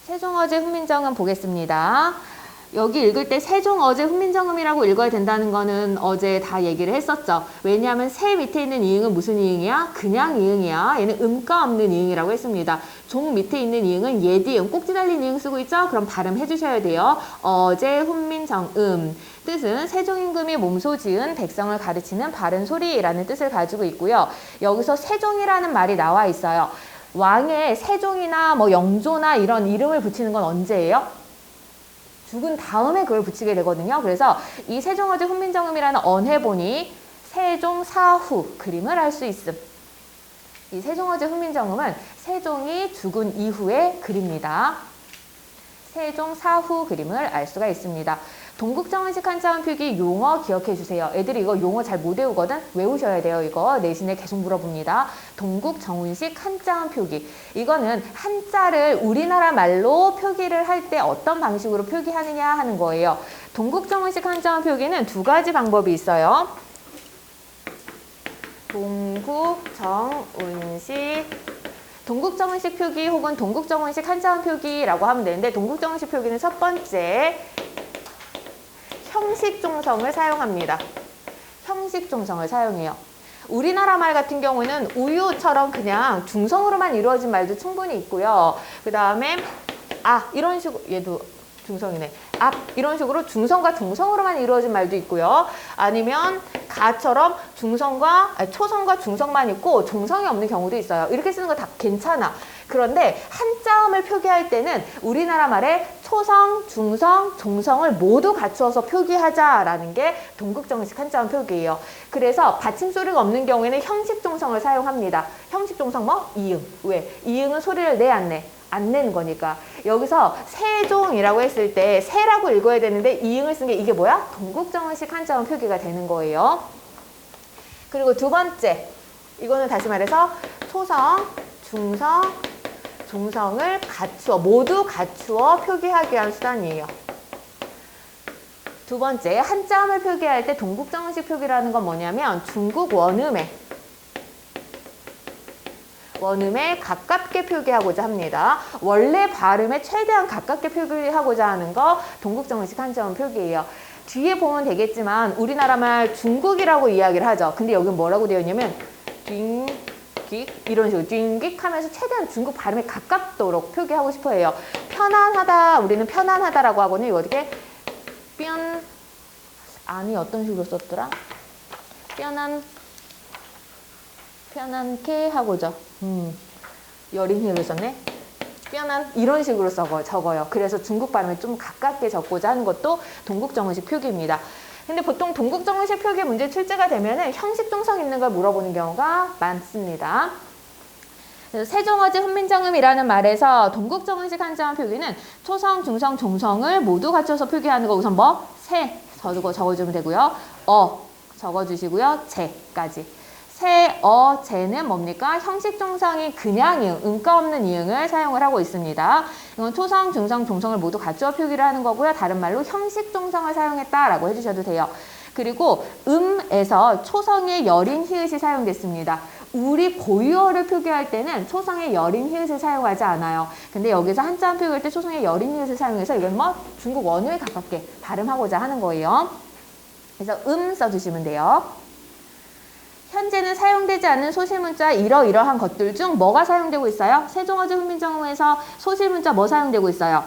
세종어제 훈민정음 보겠습니다. 여기 읽을 때 세종어제 훈민정음이라고 읽어야 된다는 거는 어제 다 얘기를 했었죠. 왜냐하면 세 밑에 있는 이응은 무슨 이응이야? 그냥 이응이야. 얘는 음가 없는 이응이라고 했습니다. 종 밑에 있는 이응은 예디응, 꼭지 달린 이응 쓰고 있죠? 그럼 발음해 주셔야 돼요. 어제 훈민정음. 뜻은 세종임금이 몸소 지은 백성을 가르치는 바른 소리라는 뜻을 가지고 있고요. 여기서 세종이라는 말이 나와 있어요. 왕의 세종이나 뭐 영조나 이런 이름을 붙이는 건 언제예요? 죽은 다음에 그걸 붙이게 되거든요. 그래서 이 세종어제 훈민정음이라는 언해본이 세종 사후 그림을 알 수 있음. 이 세종어제 훈민정음은 세종이 죽은 이후의 글입니다. 세종 사후 그림을 알 수가 있습니다. 동국정은식 한자음 표기 용어 기억해 주세요. 애들이 이거 용어 잘 못 외우거든? 외우셔야 돼요. 이거 내신에 계속 물어봅니다. 동국정은식 한자음 표기. 이거는 한자를 우리나라 말로 표기를 할 때 어떤 방식으로 표기하느냐 하는 거예요. 동국정은식 한자음 표기는 두 가지 방법이 있어요. 동국정은식 표기 혹은 동국정은식 한자음 표기라고 하면 되는데, 동국정은식 표기는 첫 번째 형식종성을 사용합니다. 형식종성을 사용해요. 우리나라 말 같은 경우는 우유처럼 그냥 중성으로만 이루어진 말도 충분히 있고요. 그 다음에 이런 식으로, 얘도 중성이네. 이런 식으로 중성과 중성으로만 이루어진 말도 있고요. 아니면 가처럼 초성과 중성만 있고 종성이 없는 경우도 있어요. 이렇게 쓰는 거 다 괜찮아. 그런데 한자음을 표기할 때는 우리나라 말에 초성, 중성, 종성을 모두 갖추어서 표기하자라는 게 동국정은식 한자음 표기예요. 그래서 받침소리가 없는 경우에는 형식종성을 사용합니다. 형식종성 이응. 왜? 이응은 소리를 내, 안 내? 안 내는 거니까. 여기서 세종이라고 했을 때 세라고 읽어야 되는데 이응을 쓴 게 이게 뭐야? 동국정은식 한자음 표기가 되는 거예요. 그리고 두 번째, 이거는 다시 말해서 초성, 중성, 종성을 모두 갖추어 표기하기 위한 수단이에요. 두 번째, 한자음을 표기할 때 동국정은식 표기라는 건 뭐냐면 중국 원음에 가깝게 표기하고자 합니다. 원래 발음에 최대한 가깝게 표기하고자 하는 거 동국정은식 한자음 표기예요. 뒤에 보면 되겠지만 우리나라 말 중국이라고 이야기를 하죠. 근데 여기는 뭐라고 되어 있냐면 이런 식으로 띵깃 하면서 최대한 중국 발음에 가깝도록 표기하고 싶어 해요. 편안하다, 우리는 편안하다라고 하거든요. 이거 어떻게? 어떤 식으로 썼더라? 편안케 하고죠. 여린 히읗을 썼네. 이런 식으로 적어요. 그래서 중국 발음에 좀 가깝게 적고자 하는 것도 동국정은식 표기입니다. 근데 보통 동국정은식 표기 문제 출제가 되면은 형식종성 있는 걸 물어보는 경우가 많습니다. 그래서 세종어제 훈민정음이라는 말에서 동국정은식 한자음 표기는 초성, 중성, 종성을 모두 갖춰서 표기하는 거 우선 세 적어주면 되고요. 적어주시고요. 제까지. 세, 제는 뭡니까? 형식종성이 그냥 이응, 음가 없는 이응을 사용을 하고 있습니다. 이건 초성, 중성, 종성을 모두 갖추어 표기를 하는 거고요. 다른 말로 형식종성을 사용했다라고 해주셔도 돼요. 그리고 음에서 초성의 여린 히읗이 사용됐습니다. 우리 고유어를 표기할 때는 초성의 여린 히읗을 사용하지 않아요. 근데 여기서 한자음 표기할 때 초성의 여린 히읗을 사용해서 이건 중국 원어에 가깝게 발음하고자 하는 거예요. 그래서 써주시면 돼요. 현재는 사용되지 않는 소실문자 이러이러한 것들 중 뭐가 사용되고 있어요? 세종어제 훈민정음에서 소실문자 뭐 사용되고 있어요?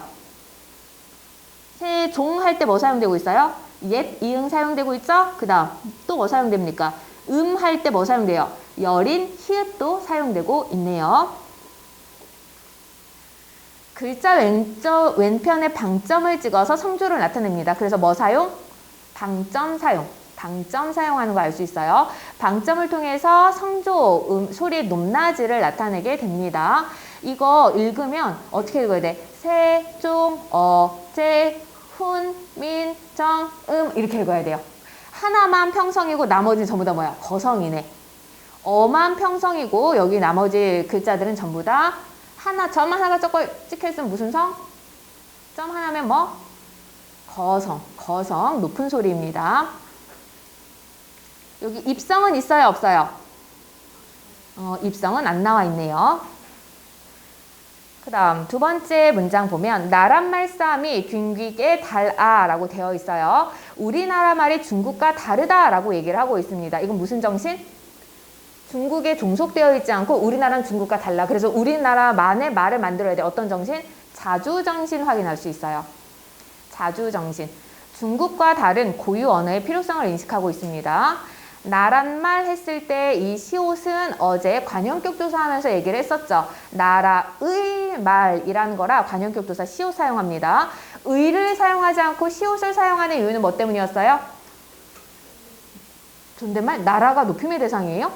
세종 할 때 뭐 사용되고 있어요? 옛, 이응 사용되고 있죠? 그 다음 또 뭐 사용됩니까? 할 때 뭐 사용돼요? 여린, 히읗도 사용되고 있네요. 글자 왼편에 방점을 찍어서 성조를 나타냅니다. 그래서 뭐 사용? 방점 사용하는 거 알 수 있어요. 방점을 통해서 성조, 소리의 높낮이를 나타내게 됩니다. 이거 읽으면 어떻게 읽어야 돼? 세종, 어제, 훈민정음 이렇게 읽어야 돼요. 하나만 평성이고 나머지는 전부 다 뭐야? 거성이네. 어만 평성이고 여기 나머지 글자들은 전부 다 점 하나가 찍혀있으면 무슨 성? 점 하나면 거성, 높은 소리입니다. 여기 입성은 있어요, 없어요? 입성은 안 나와 있네요. 그 다음 두 번째 문장 보면 나란 말싸움이 중국에 달아라고 되어 있어요. 우리나라 말이 중국과 다르다라고 얘기를 하고 있습니다. 이건 무슨 정신? 중국에 종속되어 있지 않고 우리나라는 중국과 달라. 그래서 우리나라만의 말을 만들어야 돼. 어떤 정신? 자주정신 확인할 수 있어요. 자주정신. 중국과 다른 고유 언어의 필요성을 인식하고 있습니다. 나란 말 했을 때 이 시옷은 어제 관용격 조사하면서 얘기를 했었죠. 나라의 말이라는 거라 관용격 조사 시옷 사용합니다. 의를 사용하지 않고 시옷을 사용하는 이유는 뭐 때문이었어요? 존댓말? 나라가 높임의 대상이에요?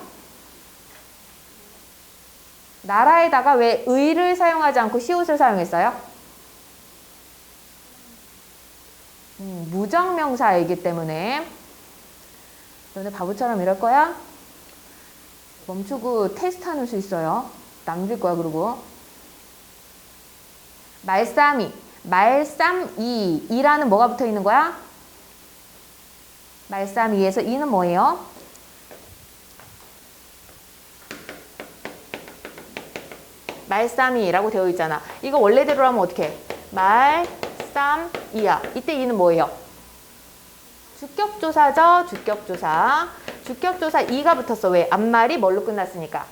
나라에다가 왜 의를 사용하지 않고 시옷을 사용했어요? 무정명사이기 때문에. 너네 바보처럼 이럴 거야? 멈추고 테스트하는 수 있어요. 남길 거야 그러고. 말싸미, 말쌈이, 이라는 뭐가 붙어 있는 거야? 말싸미에서 이는 뭐예요? 말싸미라고 되어 있잖아. 이거 원래대로 하면 어떻게 해? 말쌈이야. 이때 이는 뭐예요? 주격조사죠. 주격조사. 주격조사 이가 붙었어. 왜? 앞말이 뭘로 끝났으니까?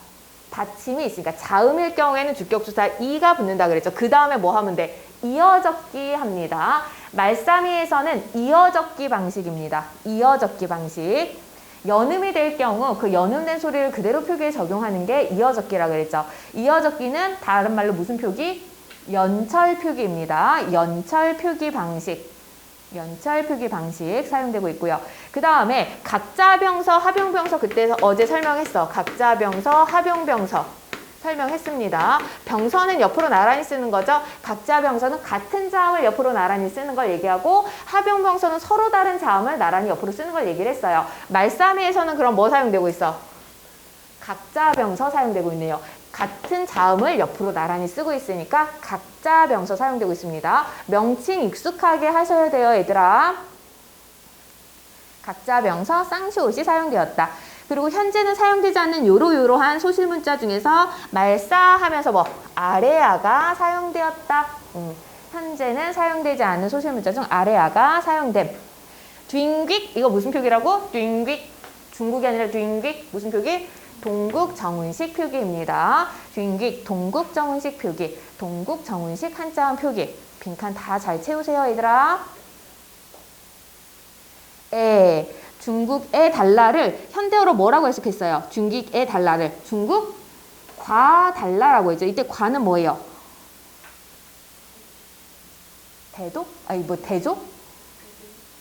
받침이 있으니까. 자음일 경우에는 주격조사 이가 붙는다 그랬죠. 그 다음에 뭐 하면 돼? 이어적기 합니다. 말싸미에서는 이어적기 방식입니다. 이어적기 방식. 연음이 될 경우 그 연음된 소리를 그대로 표기에 적용하는 게 이어적기라 그랬죠. 이어적기는 다른 말로 무슨 표기? 연철 표기입니다. 연철 표기 방식. 연철 표기 방식 사용되고 있고요. 그 다음에 각자병서, 합용병서 그때 어제 설명했어. 각자병서, 합용병서 설명했습니다. 병서는 옆으로 나란히 쓰는 거죠. 각자병서는 같은 자음을 옆으로 나란히 쓰는 걸 얘기하고 합용병서는 서로 다른 자음을 나란히 옆으로 쓰는 걸 얘기를 했어요. 말싸미에서는 그럼 뭐 사용되고 있어? 각자병서 사용되고 있네요. 같은 자음을 옆으로 나란히 쓰고 있으니까 각자병서 사용되고 있습니다. 명칭 익숙하게 하셔야 돼요, 얘들아. 각자병서, 쌍시옷이 사용되었다. 그리고 현재는 사용되지 않는 요러요러한 소실문자 중에서 말싸 하면서 뭐 아래아가 사용되었다. 현재는 사용되지 않는 소실문자 중 아래아가 사용됨. dwinquig 이거 무슨 표기라고? dwinquig 중국이 아니라 dwinquig 무슨 표기? 동국 정운식 표기입니다. dwinquig 동국 정운식 표기. 동국 정운식 한자음 표기. 빈칸 다 잘 채우세요, 얘들아. 중국의 달러를 현대어로 뭐라고 해석했어요? 중국의 달러를 중국 과달러라고 했죠. 이때 과는 뭐예요? 대도? 아니 뭐 대조?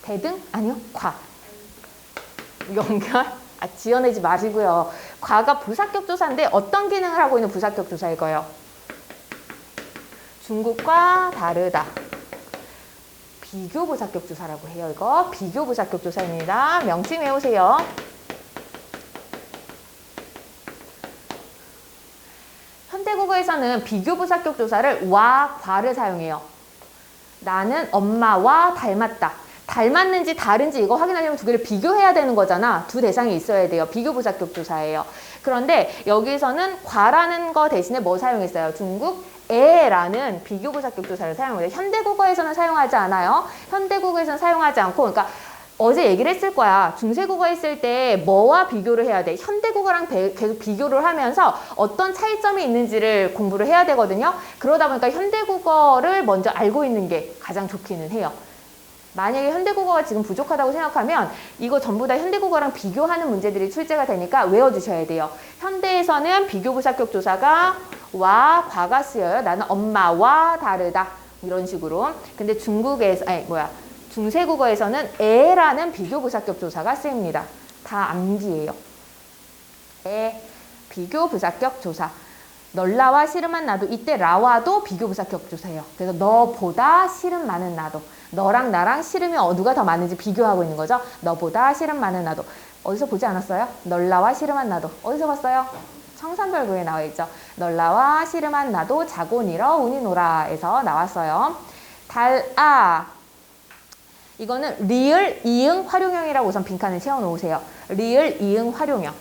대등? 아니요. 과. 연결? 지어내지 마시고요. 과가 부사격 조사인데 어떤 기능을 하고 있는 부사격 조사일 거예요? 중국과 다르다. 비교 부사격 조사라고 해요. 이거 비교 부사격 조사입니다. 명칭 외우세요. 현대국어에서는 비교 부사격 조사를 와, 과를 사용해요. 나는 엄마와 닮았다. 닮았는지 다른지 이거 확인하려면 두 개를 비교해야 되는 거잖아. 두 대상이 있어야 돼요. 비교 부사격 조사예요. 그런데 여기서는 과라는 거 대신에 뭐 사용했어요? 중국 에라는 비교 부사격 조사를 사용해요. 현대국어에서는 사용하지 않아요. 현대국어에서는 사용하지 않고, 그러니까 어제 얘기를 했을 거야. 중세국어 했을 때 뭐와 비교를 해야 돼? 현대국어랑 계속 비교를 하면서 어떤 차이점이 있는지를 공부를 해야 되거든요. 그러다 보니까 현대국어를 먼저 알고 있는 게 가장 좋기는 해요. 만약에 현대국어가 지금 부족하다고 생각하면 이거 전부 다 현대국어랑 비교하는 문제들이 출제가 되니까 외워주셔야 돼요. 현대에서는 비교부사격 조사가 와, 과가 쓰여요. 나는 엄마와 다르다. 이런 식으로. 근데 중세국어에서는 에라는 비교부사격 조사가 쓰입니다. 다 암기예요. 비교부사격 조사. 널라와 싫음한 나도. 이때 라와도 비교부사격 조사예요. 그래서 너보다 싫음 많은 나도. 너랑 나랑 싫음이 누가 더 많은지 비교하고 있는 거죠. 너보다 싫음 많은 나도. 어디서 보지 않았어요? 널라와 싫음한 나도. 어디서 봤어요? 청산별구에 나와 있죠. 널라와 싫음한 나도 자고 일어 운이 노라에서 나왔어요. 달아. 이거는 리을 이응 활용형이라고 우선 빈칸을 채워 놓으세요. 리을 이응 활용형.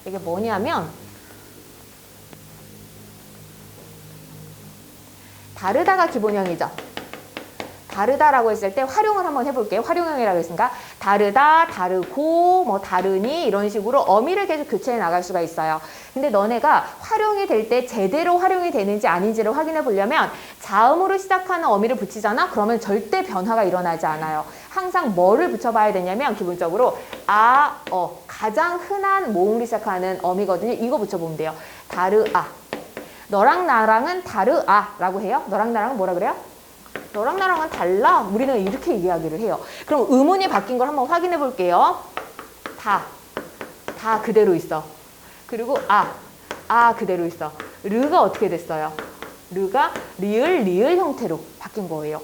이게 뭐냐면 다르다가 기본형이죠. 다르다라고 했을 때 활용을 한번 해볼게요. 활용형이라고 했으니까 다르다, 다르고, 뭐 다르니 이런 식으로 어미를 계속 교체해 나갈 수가 있어요. 근데 너네가 활용이 될 때 제대로 활용이 되는지 아닌지를 확인해 보려면 자음으로 시작하는 어미를 붙이잖아? 그러면 절대 변화가 일어나지 않아요. 항상 뭐를 붙여봐야 되냐면 기본적으로 아, 가장 흔한 모음으로 시작하는 어미거든요. 이거 붙여보면 돼요. 다르아. 너랑 나랑은 다르아라고 해요. 너랑 나랑은 뭐라 그래요? 너랑 나랑은 달라. 우리는 이렇게 이야기를 해요. 그럼 음운이 바뀐 걸 한번 확인해 볼게요. 다 그대로 있어. 그리고 그대로 있어. 르가 어떻게 됐어요? 르가 리을 형태로 바뀐 거예요.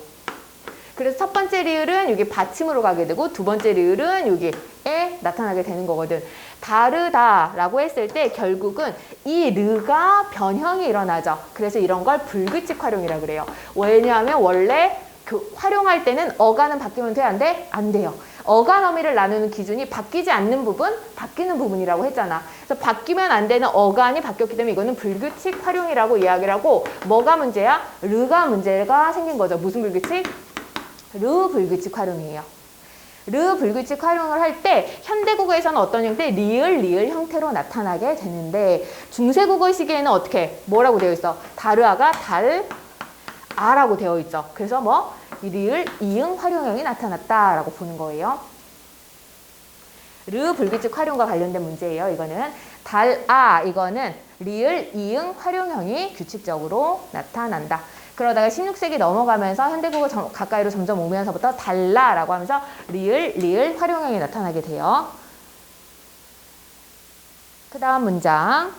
그래서 첫 번째 리을은 여기 받침으로 가게 되고 두 번째 리을은 여기에 나타나게 되는 거거든. 다르다라고 했을 때 결국은 이 르가 변형이 일어나죠. 그래서 이런 걸 불규칙 활용이라고 그래요. 왜냐하면 원래 그 활용할 때는 어간은 바뀌면 돼? 안 돼? 안 돼요. 어간 어미를 나누는 기준이 바뀌지 않는 부분, 바뀌는 부분이라고 했잖아. 그래서 바뀌면 안 되는 어간이 바뀌었기 때문에 이거는 불규칙 활용이라고 이야기를 하고 뭐가 문제야? 르가 문제가 생긴 거죠. 무슨 불규칙? 르 불규칙 활용이에요. 르 불규칙 활용을 할 때 현대국어에서는 어떤 형태? 리을 형태로 나타나게 되는데 중세국어 시기에는 어떻게? 뭐라고 되어 있어? 다르아가 달아라고 되어 있죠. 그래서 뭐? 리을 이응 활용형이 나타났다라고 보는 거예요. 르 불규칙 활용과 관련된 문제예요. 이거는 달아 이거는 리을 이응 활용형이 규칙적으로 나타난다. 그러다가 16세기 넘어가면서 현대국어 가까이로 점점 오면서부터 달라라고 하면서 리을 활용형이 나타나게 돼요. 그 다음 문장.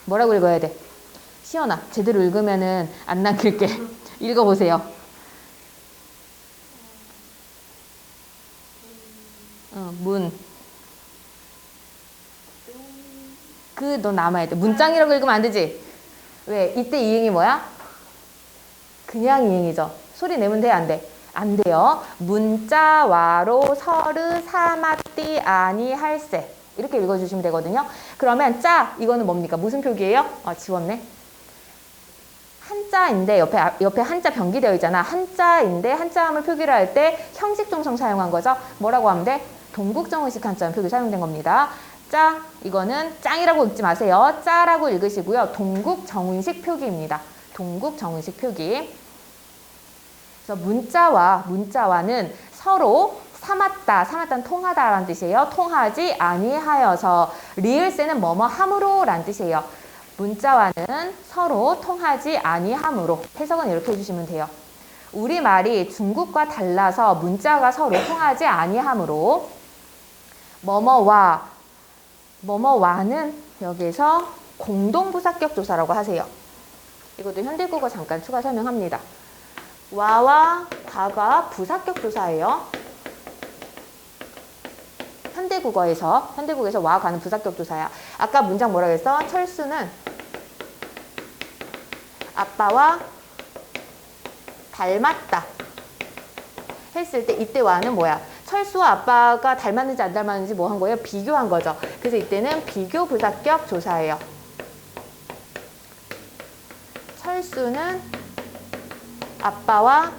뭐라고 읽어야 돼? 시연아, 제대로 읽으면은 안 남길게. 읽어보세요. 너 남아야 돼. 문장이라고 읽으면 안 되지? 왜? 이때 이응이 뭐야? 그냥 이응이죠. 소리 내면 돼? 안 돼? 안 돼요. 문자와로 서르 사마띠 아니 할세. 이렇게 읽어주시면 되거든요. 그러면 짜, 이거는 뭡니까? 무슨 표기예요? 지웠네. 한자인데 옆에 한자 병기되어 있잖아. 한자인데 한자음을 표기를 할 때 형식 종성 사용한 거죠. 뭐라고 하면 돼? 동국정의식 한자음 표기 사용된 겁니다. 짜, 이거는 짱이라고 읽지 마세요. 짜라고 읽으시고요. 동국정의식 표기입니다. 동국정의식 표기. 그래서 문자와는 서로 삼았다는 통하다라는 뜻이에요. 통하지 아니하여서 리을세는 뭐뭐 함으로 라는 뜻이에요. 문자와는 서로 통하지 아니함으로 해석은 이렇게 해주시면 돼요. 우리말이 중국과 달라서 문자가 서로 통하지 아니함으로 뭐뭐와는 여기서 공동부사격 조사라고 하세요. 이것도 현대국어 잠깐 추가 설명합니다. 와와 과가 부사격 조사예요. 현대국어에서 와 과는 부사격 조사야. 아까 문장 뭐라고 했어? 철수는 아빠와 닮았다 했을 때 이때 와는 뭐야? 철수와 아빠가 닮았는지 안 닮았는지 뭐 한 거예요? 비교한 거죠. 그래서 이때는 비교 부사격 조사예요. 철수는 아빠와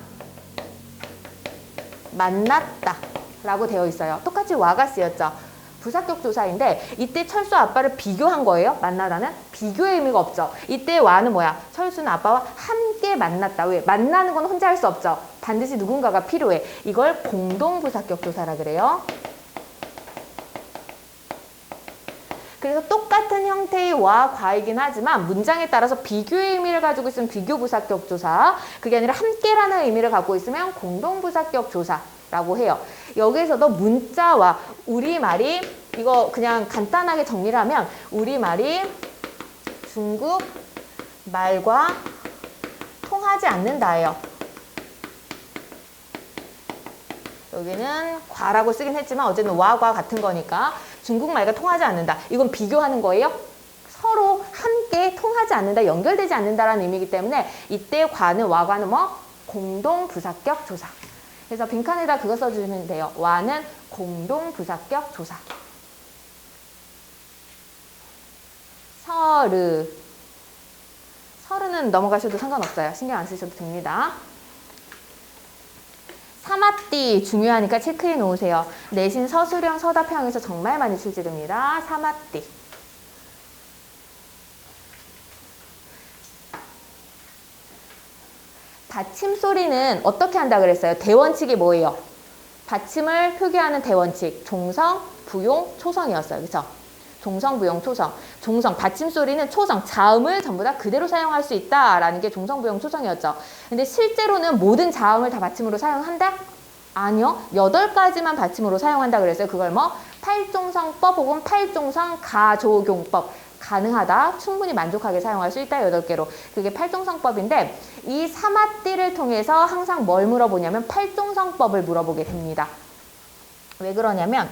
만났다 라고 되어 있어요. 똑같이 와가 쓰였죠. 부사격 조사인데 이때 철수 아빠를 비교한 거예요. 만나다는 비교의 의미가 없죠. 이때 와는 뭐야? 철수는 아빠와 함께 만났다. 왜? 만나는 건 혼자 할 수 없죠. 반드시 누군가가 필요해. 이걸 공동부사격 조사라 그래요. 그래서 똑같은 형태의 와, 과이긴 하지만 문장에 따라서 비교의 의미를 가지고 있으면 비교부사격 조사, 그게 아니라 함께라는 의미를 갖고 있으면 공동부사격 조사라고 해요. 여기서도 문자와 우리말이 이거 그냥 간단하게 정리를 하면 우리말이 중국 말과 통하지 않는다예요. 여기는 과라고 쓰긴 했지만 어쨌든 와과 같은 거니까 중국말과 통하지 않는다. 이건 비교하는 거예요. 서로 함께 통하지 않는다, 연결되지 않는다라는 의미이기 때문에 이때 과는 와과는 뭐? 공동부사격 조사. 그래서 빈칸에다 그거 써주시면 돼요. 와는 공동부사격 조사. 서르는 표는 넘어가셔도 상관없어요. 신경 안 쓰셔도 됩니다. 사마띠 중요하니까 체크해 놓으세요. 내신 서술형 서답형에서 정말 많이 출제됩니다. 사마띠. 받침 소리는 어떻게 한다 그랬어요? 대원칙이 뭐예요? 받침을 표기하는 대원칙. 종성, 부용, 초성이었어요. 그렇죠? 종성, 부용, 초성. 종성, 받침 소리는 초성, 자음을 전부 다 그대로 사용할 수 있다라는 게 종성, 부용, 초성이었죠. 근데 실제로는 모든 자음을 다 받침으로 사용한다? 아니요. 8가지만 받침으로 사용한다 그랬어요. 그걸 뭐? 팔종성법 혹은 팔종성 가조경법. 가능하다. 충분히 만족하게 사용할 수 있다. 8개로. 그게 팔종성법인데 이 사마띠를 통해서 항상 뭘 물어보냐면 팔종성법을 물어보게 됩니다. 왜 그러냐면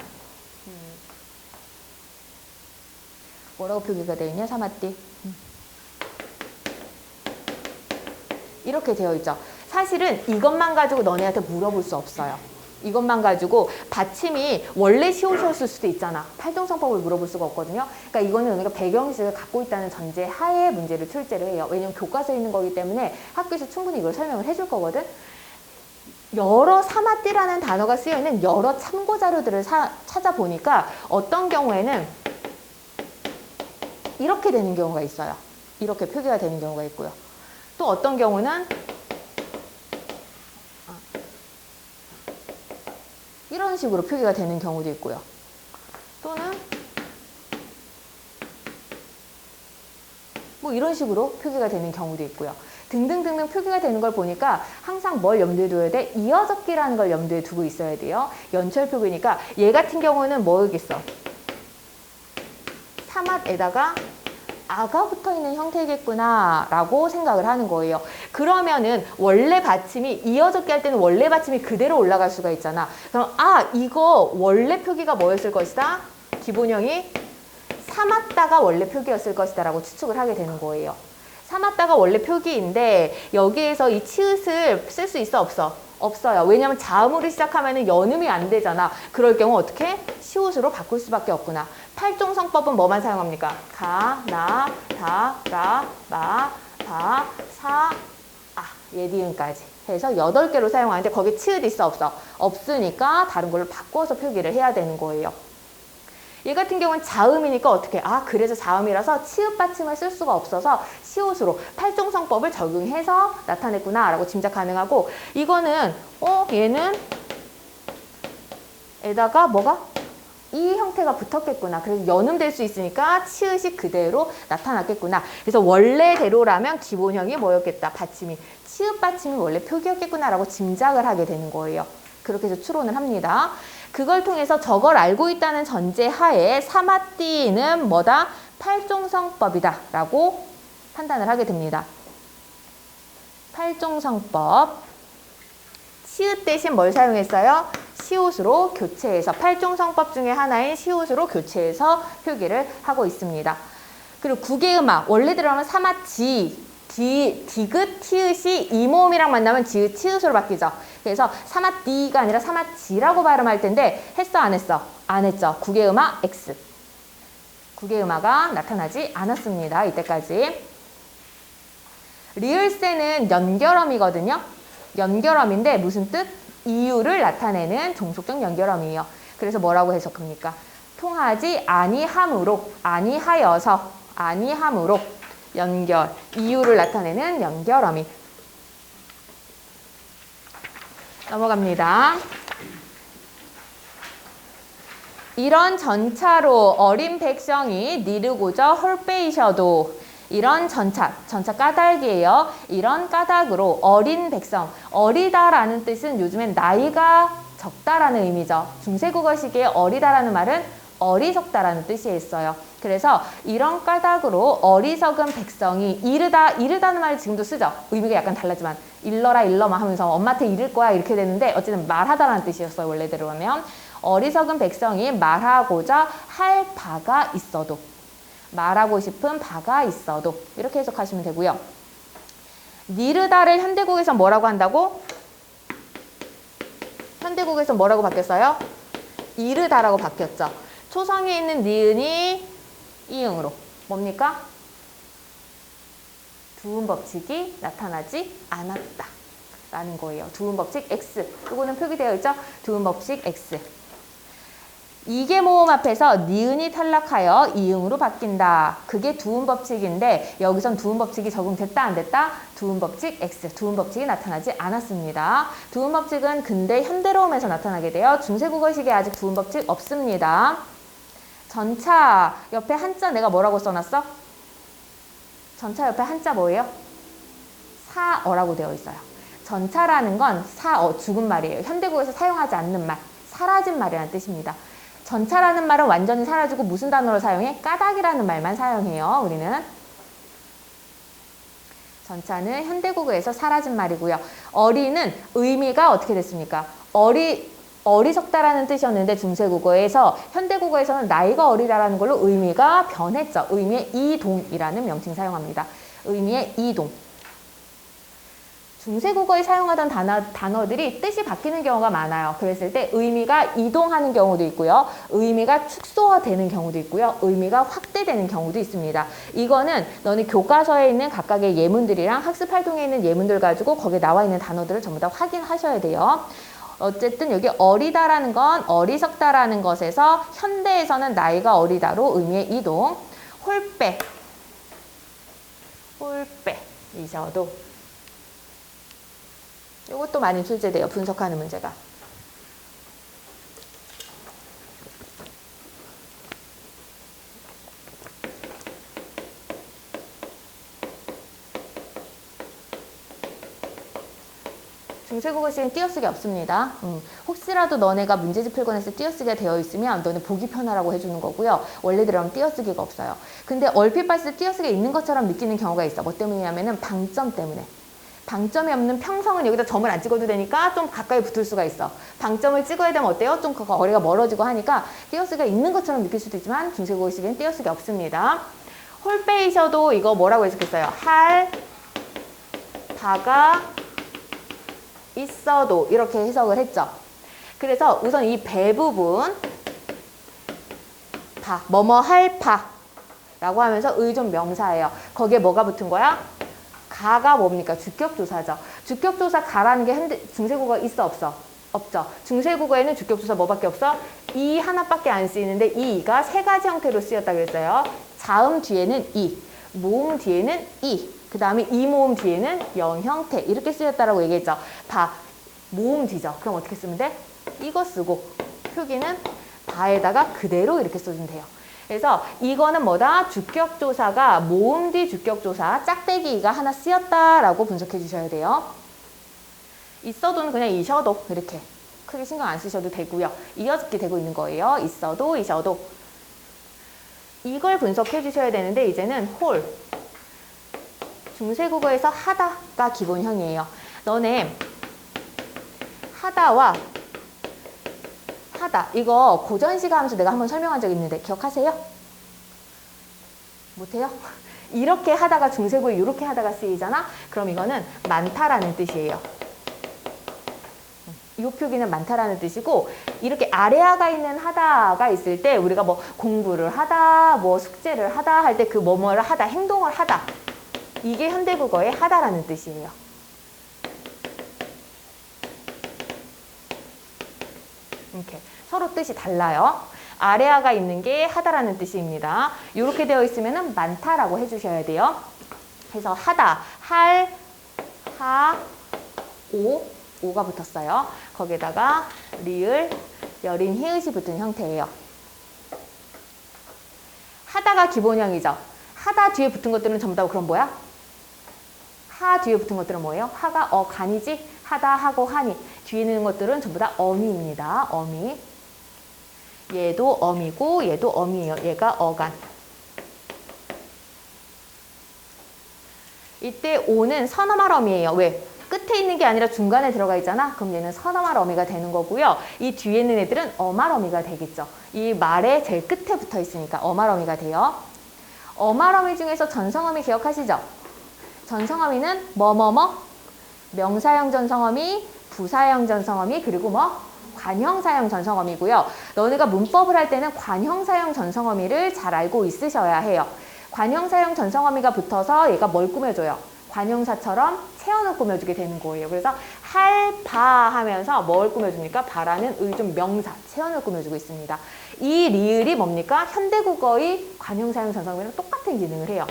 뭐라고 표기가 되어 있냐? 사마띠. 이렇게 되어 있죠. 사실은 이것만 가지고 너네한테 물어볼 수 없어요. 이것만 가지고 받침이 원래 시옷이었을 수도 있잖아. 팔종성법을 물어볼 수가 없거든요. 그러니까 이거는 우리가 배경지식을 갖고 있다는 전제 하에 문제를 출제를 해요. 왜냐면 교과서에 있는 거기 때문에 학교에서 충분히 이걸 설명을 해줄 거거든. 여러 사마띠라는 단어가 쓰여있는 여러 참고 자료들을 찾아보니까 어떤 경우에는 이렇게 되는 경우가 있어요. 이렇게 표기가 되는 경우가 있고요. 또 어떤 경우는 이런 식으로 표기가 되는 경우도 있고요. 또는 뭐 이런 식으로 표기가 되는 경우도 있고요. 등등등등 표기가 되는 걸 보니까 항상 뭘 염두에 둬야 돼? 이어적기라는 걸 염두에 두고 있어야 돼요. 연철 표기니까 얘 같은 경우는 뭐겠어? 사맛에다가 아가 붙어있는 형태겠구나 라고 생각을 하는 거예요. 그러면은 원래 받침이 이어적기 할 때는 원래 받침이 그대로 올라갈 수가 있잖아. 그럼 이거 원래 표기가 뭐였을 것이다? 기본형이 사맞다가 원래 표기였을 것이다 라고 추측을 하게 되는 거예요. 사맞다가 원래 표기인데 여기에서 이 치읓을 쓸 수 있어 없어? 없어요. 왜냐면 자음으로 시작하면 연음이 안 되잖아. 그럴 경우 어떻게? 시옷으로 바꿀 수밖에 없구나. 팔종성법은 뭐만 사용합니까? 가, 나, 다, 라, 마, 바, 사, 예, 니은까지 해서 8개로 사용하는데 거기 치읓 있어 없어? 없으니까 다른 걸로 바꿔서 표기를 해야 되는 거예요. 얘 같은 경우는 자음이니까 어떻게? 그래서 자음이라서 치읓 받침을 쓸 수가 없어서 시옷으로 팔종성법을 적용해서 나타냈구나 라고 짐작 가능하고, 이거는 얘는 에다가 뭐가? 이 형태가 붙었겠구나. 그래서 연음될 수 있으니까 치읓이 그대로 나타났겠구나. 그래서 원래대로라면 기본형이 뭐였겠다? 받침이 치읓 받침이 원래 표기였겠구나 라고 짐작을 하게 되는 거예요. 그렇게 해서 추론을 합니다. 그걸 통해서 저걸 알고 있다는 전제 하에 사마띠는 뭐다? 팔종성법이다 라고 판단을 하게 됩니다. 팔종성법. 치읓 대신 뭘 사용했어요? 시옷으로 교체해서, 팔종성법 중에 하나인 시옷으로 교체해서 표기를 하고 있습니다. 그리고 국외음악, 원래대로 하면 사마지, 디귿, 티읕이 이 모음이랑 만나면 지읒, 치읓으로 바뀌죠. 그래서 사마디가 아니라 사마지라고 발음할 텐데 했어 안 했어? 안 했죠. 국외음악 X. 국외음악가 나타나지 않았습니다. 이때까지. 리을세는 연결음이거든요. 연결음인데 무슨 뜻? 이유를 나타내는 종속적 연결음이에요. 그래서 뭐라고 해석합니까? 통하지 아니함으로, 아니하여서, 아니함으로 연결, 이유를 나타내는 연결음이. 넘어갑니다. 이런 전차로 어린 백성이 니르고저 홀빼이셔도, 이런 전차 까닭이에요. 이런 까닭으로 어린 백성, 어리다라는 뜻은 요즘엔 나이가 적다라는 의미죠. 중세국어 시기에 어리다라는 말은 어리석다라는 뜻이 있어요. 그래서 이런 까닭으로 어리석은 백성이 이르다는 말을 지금도 쓰죠. 의미가 약간 달라지만 일러라 일러마 하면서 엄마한테 이를 거야 이렇게 되는데 어쨌든 말하다라는 뜻이었어요. 원래대로 하면 어리석은 백성이 말하고자 할 바가 있어도, 말하고 싶은 바가 있어도 이렇게 해석하시면 되고요. 니르다를 현대국에서 뭐라고 한다고? 현대국에서 뭐라고 바뀌었어요? 이르다라고 바뀌었죠. 초성에 있는 니은이 이응으로 뭡니까? 두음 법칙이 나타나지 않았다 라는 거예요. 두음 법칙 X. 이거는 표기되어 있죠? 두음 법칙 X. 이계 모음 앞에서 니은이 탈락하여 이응으로 바뀐다. 그게 두음 법칙인데 여기선 두음 법칙이 적용됐다 안 됐다? 두음 법칙 X. 두음 법칙이 나타나지 않았습니다. 두음 법칙은 근대 현대로움에서 나타나게 돼요. 중세국어식에 아직 두음 법칙 없습니다. 전차 옆에 한자 내가 뭐라고 써놨어? 전차 옆에 한자 뭐예요? 사어라고 되어 있어요. 전차라는 건 사어, 죽은 말이에요. 현대국에서 사용하지 않는 말, 사라진 말이라는 뜻입니다. 전차라는 말은 완전히 사라지고 무슨 단어를 사용해? 까닭이라는 말만 사용해요. 우리는. 전차는 현대국어에서 사라진 말이고요. 어리는 의미가 어떻게 됐습니까? 어리석다라는 뜻이었는데 중세국어에서 현대국어에서는 나이가 어리다라는 걸로 의미가 변했죠. 의미의 이동이라는 명칭 사용합니다. 의미의 이동. 중세국어에 사용하던 단어들이 뜻이 바뀌는 경우가 많아요. 그랬을 때 의미가 이동하는 경우도 있고요. 의미가 축소화되는 경우도 있고요. 의미가 확대되는 경우도 있습니다. 이거는 너네 교과서에 있는 각각의 예문들이랑 학습활동에 있는 예문들 가지고 거기에 나와 있는 단어들을 전부 다 확인하셔야 돼요. 어쨌든 여기 어리다라는 건 어리석다라는 것에서 현대에서는 나이가 어리다로 의미의 이동. 홀빼. 이셔도. 이것도 많이 출제돼요. 분석하는 문제가. 중세국어식은 띄어쓰기 없습니다. 혹시라도 너네가 문제집 풀거나 했을 때 띄어쓰기가 되어 있으면 너네 보기 편하라고 해주는 거고요. 원래대로는 띄어쓰기가 없어요. 근데 얼핏 봤을 때 띄어쓰기가 있는 것처럼 느끼는 경우가 있어. 뭐 때문이냐면은 방점 때문에. 방점이 없는 평성은 여기다 점을 안 찍어도 되니까 좀 가까이 붙을 수가 있어. 방점을 찍어야 되면 어때요? 좀 거리가 멀어지고 하니까 띄어쓰기가 있는 것처럼 느낄 수도 있지만 중세국어식은 띄어쓰기 없습니다. 홀빼이셔도 이거 뭐라고 해석했어요? 할, 바가 있어도 이렇게 해석을 했죠. 그래서 우선 이 배 부분 바, 뭐뭐 할 바라고 하면서 의존 명사예요. 거기에 뭐가 붙은 거야? 가가 뭡니까? 주격조사죠. 주격조사 가라는 게 중세국어에 있어 없어? 없죠. 중세국어에는 주격조사 뭐밖에 없어? 이 하나밖에 안 쓰이는데 이가 세 가지 형태로 쓰였다 그랬어요. 자음 뒤에는 이, 모음 뒤에는 이, 그 다음에 이 모음 뒤에는 영 형태 이렇게 쓰였다라고 얘기했죠. 바, 모음 뒤죠. 그럼 어떻게 쓰면 돼? 이거 쓰고 표기는 바에다가 그대로 이렇게 써주면 돼요. 그래서 이거는 뭐다? 주격조사가 모음 뒤 주격조사 짝대기 이가 하나 쓰였다라고 분석해 주셔야 돼요. 있어도는 그냥 이셔도 이렇게 크게 신경 안 쓰셔도 되고요. 이어듣기 되고 있는 거예요. 있어도 이셔도. 이걸 분석해 주셔야 되는데 이제는 홀. 중세국어에서 하다가 기본형이에요. 너네 하다와 하다. 이거 고전시가 하면서 내가 한번 설명한 적 있는데 기억하세요? 못해요? 이렇게 하다가 중세국어에 이렇게 하다가 쓰이잖아? 그럼 이거는 많다라는 뜻이에요. 이 표기는 많다라는 뜻이고 이렇게 아래아가 있는 하다가 있을 때 우리가 뭐 공부를 하다, 뭐 숙제를 하다 할 때 그 뭐뭐를 하다, 행동을 하다. 이게 현대국어의 하다라는 뜻이에요. 이렇게 서로 뜻이 달라요. 아래아가 있는 게 하다라는 뜻입니다. 이렇게 되어 있으면 많다라고 해주셔야 돼요. 그래서 하다, 할, 하, 오가 붙었어요. 거기에다가 리을, 여린, 히읗이 붙은 형태예요. 하다가 기본형이죠. 하다 뒤에 붙은 것들은 전부 다 그럼 뭐야? 하 뒤에 붙은 것들은 뭐예요? 하가 간이지? 하다, 하고, 하니. 뒤에 있는 것들은 전부 다 어미입니다. 어미. 얘도 어미고 얘도 어미예요. 얘가 어간. 이때 오는 선어말 어미예요. 왜? 끝에 있는 게 아니라 중간에 들어가 있잖아. 그럼 얘는 선어말 어미가 되는 거고요. 이 뒤에 있는 애들은 어말 어미가 되겠죠. 이 말의 제일 끝에 붙어 있으니까 어말 어미가 돼요. 어말 어미 중에서 전성어미 기억하시죠? 전성어미는 뭐뭐뭐 명사형 전성어미, 부사형 전성어미, 그리고 뭐 관형사형 전성어미고요. 너네가 문법을 할 때는 관형사형 전성어미를 잘 알고 있으셔야 해요. 관형사형 전성어미가 붙어서 얘가 뭘 꾸며줘요? 관형사처럼 체언을 꾸며주게 되는 거예요. 그래서 할, 바 하면서 뭘 꾸며줍니까? 바라는 의존 명사, 체언을 꾸며주고 있습니다. 이 리을이 뭡니까? 현대국어의 관형사형 전성어미랑 똑같은 기능을 해요.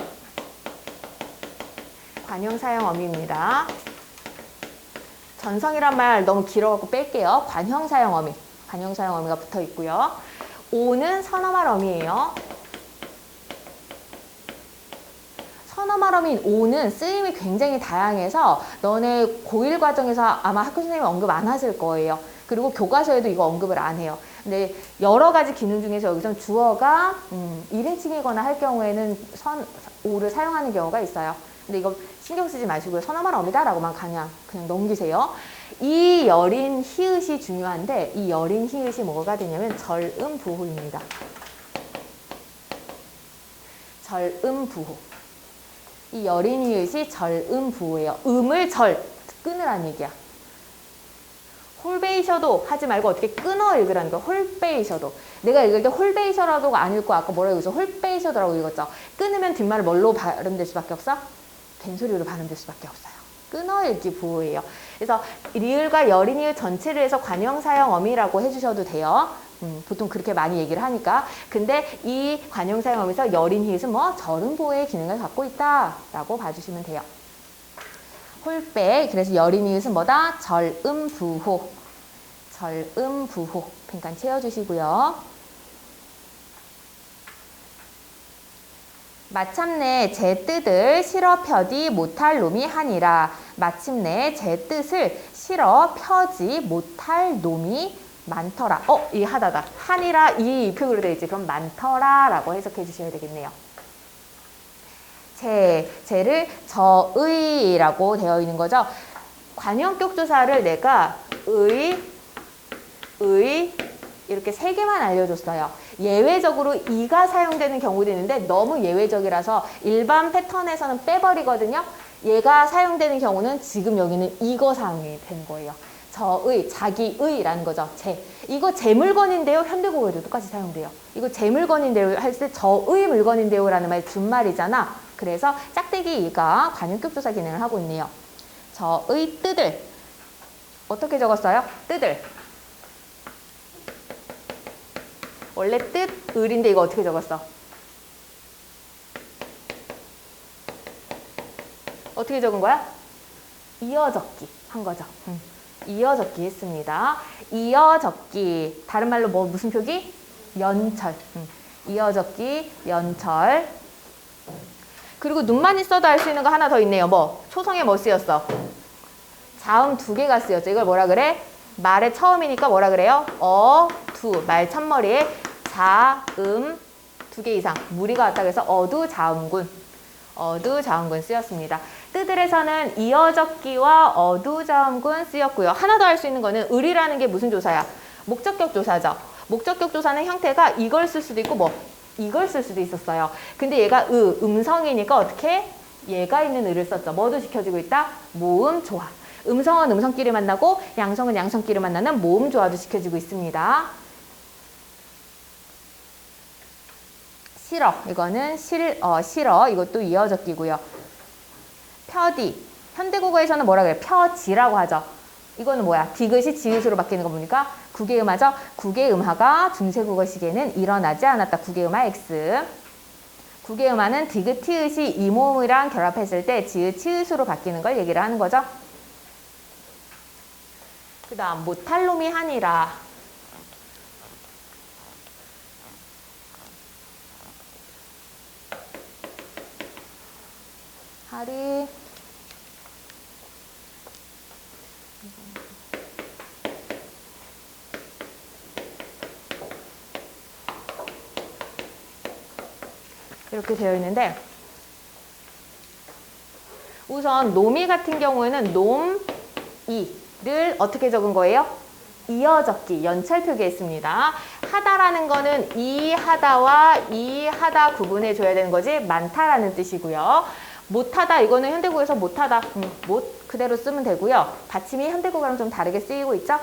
관형사형 어미입니다. 전성이란 말 너무 길어갖고 뺄게요. 관형사형 어미. 관형사형 어미가 붙어 있고요. 오는 선어말 어미예요. 선어말 어미인 오는 쓰임이 굉장히 다양해서 너네 고1 과정에서 아마 학교 선생님이 언급 안 하실 거예요. 그리고 교과서에도 이거 언급을 안 해요. 근데 여러 가지 기능 중에서 여기서 주어가 1인칭이거나 할 경우에는 오를 사용하는 경우가 있어요. 근데 이거 신경 쓰지 마시고요. 선어말 어미다라고만 그냥 넘기세요. 이 여린 히읗이 중요한데 이 여린 히읗이 뭐가 되냐면 절음부호입니다. 절음부호. 이 여린 히읗이 절음부호예요. 음을 끊으라는 얘기야. 홀베이셔도 하지 말고 어떻게 끊어 읽으라는 거야. 홀베이셔도. 내가 읽을 때 홀베이셔라고가 안 읽고 아까 뭐라고 읽었어? 홀베이셔도라고 읽었죠. 끊으면 뒷말을 뭘로 발음될 수밖에 없어? 된소리로 발음될 수밖에 없어요. 끊어 읽기 부호예요. 그래서 리을과 여린 히읗 전체를 해서 관형사형 어미라고 해주셔도 돼요. 보통 그렇게 많이 얘기를 하니까. 근데 이 관형사형 어미에서 여린 히읗은 뭐 절음부호의 기능을 갖고 있다라고 봐주시면 돼요. 홀백. 그래서 여린 히읗은 뭐다? 절음부호. 절음부호. 빈칸 채워주시고요. 마침내 제 뜻을 실어 펴지 못할 놈이 하니라. 마침내 제 뜻을 실어 펴지 못할 놈이 많더라. 이 하다다. 하니라 이 표기로 되어 있지. 그럼 많더라라고 해석해 주셔야 되겠네요. 제를 저의라고 되어 있는 거죠. 관형격 조사를 내가 의 이렇게 3개만 알려줬어요. 예외적으로 이가 사용되는 경우도 있는데 너무 예외적이라서 일반 패턴에서는 빼버리거든요. 얘가 사용되는 경우는 지금 여기는 이거 사용이 되는 거예요. 저의, 자기의라는 거죠. 이거 제 물건인데요. 현대국어에도 똑같이 사용돼요. 이거 제 물건인데요. 할 때 저의 물건인데요. 라는 말이 준말이잖아. 그래서 짝대기 이가 관형격 조사 기능을 하고 있네요. 저의 뜻을 어떻게 적었어요? 뜻을. 원래 뜻, 을인데 이거 어떻게 적었어? 어떻게 적은 거야? 이어적기 한 거죠. 이어적기 했습니다. 이어적기. 다른 말로 무슨 표기? 연철. 이어적기, 연철. 그리고 눈만 있어도 알 수 있는 거 하나 더 있네요. 초성에 뭐 쓰였어? 자음 2개가 쓰였죠. 이걸 뭐라 그래? 말의 처음이니까 뭐라 그래요? 말 첫머리에 자음 2개 이상 무리가 왔다 그래서 어두자음군 쓰였습니다. 뜨들에서는 이어적기와 어두자음군 쓰였고요. 하나 더 할 수 있는 거는 을이라는 게 무슨 조사야? 목적격 조사죠. 목적격 조사는 형태가 이걸 쓸 수도 있고 이걸 쓸 수도 있었어요. 근데 얘가 음성이니까 어떻게? 얘가 있는 을을 썼죠. 뭐도 지켜지고 있다? 모음 조화. 음성은 음성끼리 만나고 양성은 양성끼리 만나는 모음 조화도 지켜지고 있습니다. 실어. 이거는 실어. 이것도 이어적기고요. 펴디. 현대국어에서는 뭐라 그래요? 펴지라고 하죠. 이거는 뭐야? 디귿이 지읒으로 바뀌는 거 뭡니까? 국외음하죠? 국외음하가 중세국어식에는 일어나지 않았다. 국외음하 X. 국외음하는 디귿, 티읕이 이모음이랑 결합했을 때 지읒, 치읒으로 바뀌는 걸 얘기를 하는 거죠. 그 다음 못할 놈이 하니라. 하리. 이렇게 되어 있는데 우선 놈이 같은 경우에는 놈이를 어떻게 적은 거예요? 이어적기, 연철 표기했습니다. 하다라는 거는 이 하다와 이 하다 구분해 줘야 되는 거지 많다라는 뜻이고요. 못하다 이거는 현대국어에서 못하다 못 그대로 쓰면 되고요. 받침이 현대국어랑 좀 다르게 쓰이고 있죠.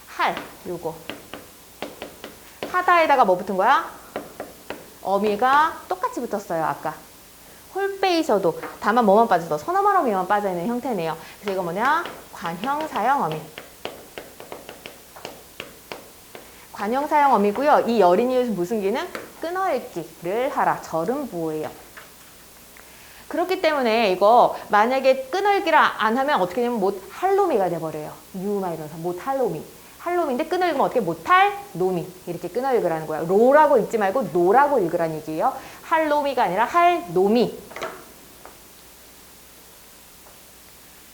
할 요거 하다에다가 뭐 붙은 거야? 어미가 똑같이 붙었어요, 아까. 홀베이셔도 다만 뭐만 빠져서 서너말 어미만 빠져있는 형태네요. 그래서 이거 뭐냐? 관형사형 어미. 관형사형 어미고요. 이 여린 이웃은 무슨 기는? 끊어읽기를 하라. 절음부호예요. 그렇기 때문에 이거 만약에 끊어읽기를 안 하면 어떻게 되면 못할놈이가 돼버려요. 유마 이러면서 못할놈이. 할놈인데 끊어읽으면 어떻게 못할 놈이. 이렇게 끊어읽으라는 거야. 로라고 읽지 말고 노라고 읽으라는 얘기예요. 할놈이가 아니라 할놈이.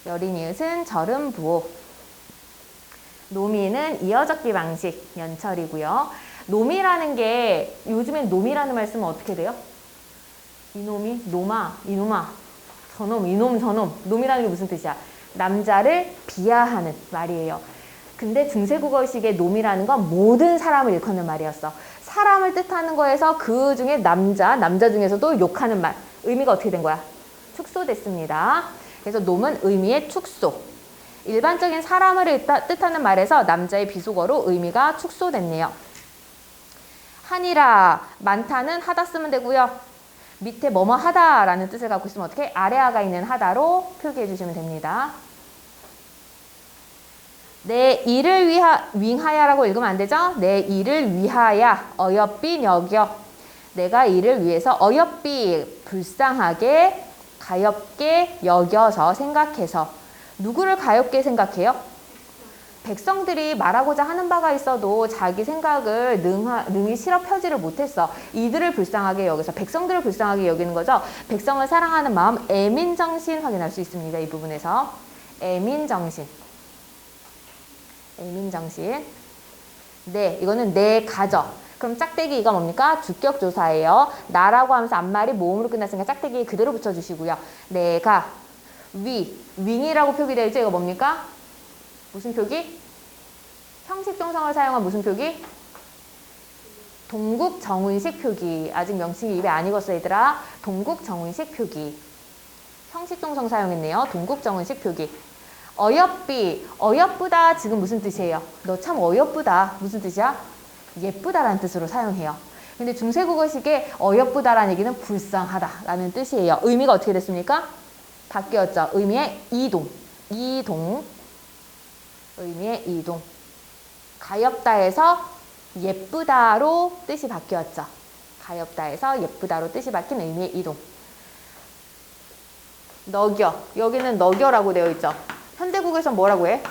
여린 이웃은 절음부호. 노미는 이어적기 방식 연철이고요. 노미라는 게 요즘엔 노미라는 말 쓰면 어떻게 돼요? 이놈이, 노마, 이놈아, 저놈, 이놈, 저놈. 노미라는 게 무슨 뜻이야? 남자를 비하하는 말이에요. 근데 중세국어식의 노미라는 건 모든 사람을 일컫는 말이었어. 사람을 뜻하는 거에서 그 중에 남자 중에서도 욕하는 말. 의미가 어떻게 된 거야? 축소됐습니다. 그래서 놈은 의미의 축소. 일반적인 사람을 뜻하는 말에서 남자의 비속어로 의미가 축소됐네요. 한이라, 많다는 하다 쓰면 되고요. 밑에 뭐뭐 하다라는 뜻을 갖고 있으면 어떻게? 아래아가 있는 하다로 표기해 주시면 됩니다. 내 일을 윙하야라고 읽으면 안 되죠? 내 일을 위하야, 어여삐 여겨. 내가 이를 위해서 어여삐, 불쌍하게, 가엾게 여겨서 생각해서. 누구를 가엾게 생각해요? 백성들이 말하고자 하는 바가 있어도 자기 생각을 능히 실어 펴지를 못했어. 이들을 불쌍하게 여기서 백성들을 불쌍하게 여기는 거죠. 백성을 사랑하는 마음, 애민정신 확인할 수 있습니다. 이 부분에서. 애민정신. 애민정신. 네, 이거는 내 가져. 그럼 짝대기 이가 뭡니까? 주격조사예요. 나라고 하면서 앞말이 모음으로 끝났으니까 짝대기 그대로 붙여주시고요. 내가, 윙이라고 표기되어 있죠? 이거 뭡니까? 무슨 표기? 형식동성을 사용한 무슨 표기? 동국정운식 표기. 아직 명칭이 입에 안 익었어, 얘들아. 동국정운식 표기. 형식동성 사용했네요. 동국정운식 표기. 어여삐. 어여쁘다. 지금 무슨 뜻이에요? 너 참 어여쁘다. 무슨 뜻이야? 예쁘다라는 뜻으로 사용해요. 근데 중세국어식의 어여쁘다라는 얘기는 불쌍하다라는 뜻이에요. 의미가 어떻게 됐습니까? 바뀌었죠. 의미의 이동. 의미의 이동. 가엾다에서 예쁘다로 뜻이 바뀌었죠. 가엾다에서 예쁘다로 뜻이 바뀐 의미의 이동. 너겨. 여기는 너겨라고 되어 있죠. 현대국에서 뭐라고 해?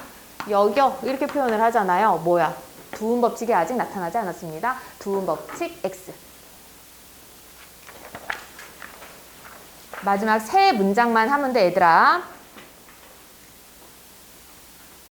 여겨. 이렇게 표현을 하잖아요. 뭐야? 두음 법칙이 아직 나타나지 않았습니다. 두음 법칙 X. 마지막 세 문장만 하면 돼, 얘들아.